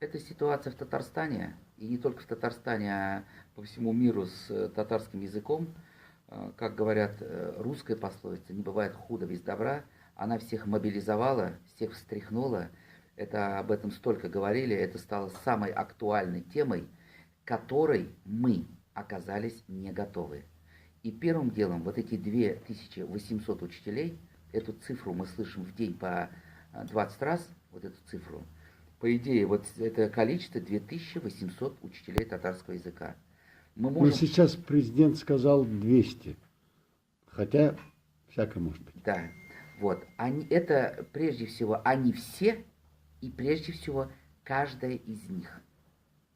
Эта ситуация в Татарстане, и не только в Татарстане, а по всему миру с татарским языком, как говорят, русская пословица, не бывает худо без добра, она всех мобилизовала, всех встряхнула. Это об этом столько говорили, это стало самой актуальной темой, к которой мы оказались не готовы. И первым делом вот эти 2800 учителей, эту цифру мы слышим в день по 20 раз, вот эту цифру, по идее, вот это количество 2800 учителей татарского языка. Мы Но можем... сейчас президент сказал 200, хотя всякое может быть. Да, вот. Это прежде всего они все, и прежде всего каждая из них.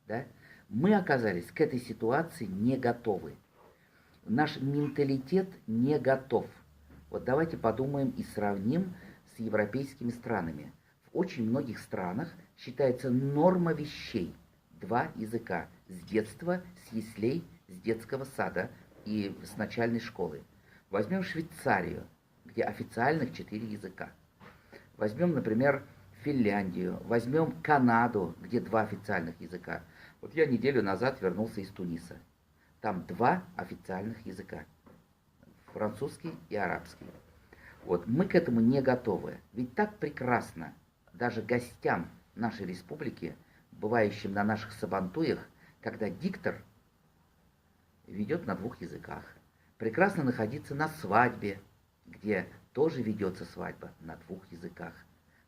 Да? Мы оказались к этой ситуации не готовы. Наш менталитет не готов. Вот давайте подумаем и сравним с европейскими странами. В очень многих странах считается норма вещей. Два языка. С детства, с яслей, с детского сада и с начальной школы. Возьмем Швейцарию, где официальных 4 языка. Возьмем, например, Финляндию, возьмем Канаду, где 2 официальных языка. Вот я неделю назад вернулся из Туниса. Там 2 официальных языка. Французский и арабский. Вот, мы к этому не готовы. Ведь так прекрасно даже гостям нашей республики, бывающим на наших сабантуях, когда диктор ведет на 2 языках. Прекрасно находиться на свадьбе, где тоже ведется свадьба на 2 языках.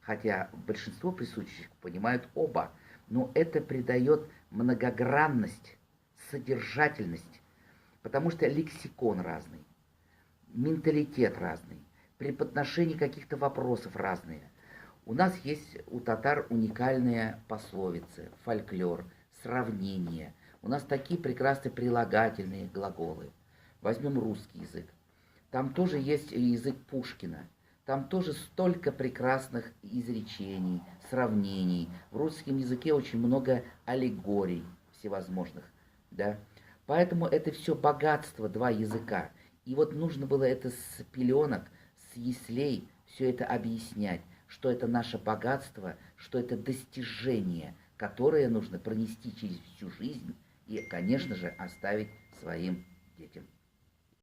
Хотя большинство присутствующих понимают оба, но это придает многогранность, содержательность, потому что лексикон разный, менталитет разный, преподношение каких-то вопросов разные. У нас есть у татар уникальные пословицы, фольклор, сравнения. У нас такие прекрасные прилагательные глаголы. Возьмем русский язык. Там тоже есть язык Пушкина. Там тоже столько прекрасных изречений, сравнений. В русском языке очень много аллегорий всевозможных. Да? Поэтому это все богатство, 2 языка. И вот нужно было это с пеленок, с яслей все это объяснять, что это наше богатство, что это достижение, которое нужно пронести через всю жизнь и, конечно же, оставить своим детям.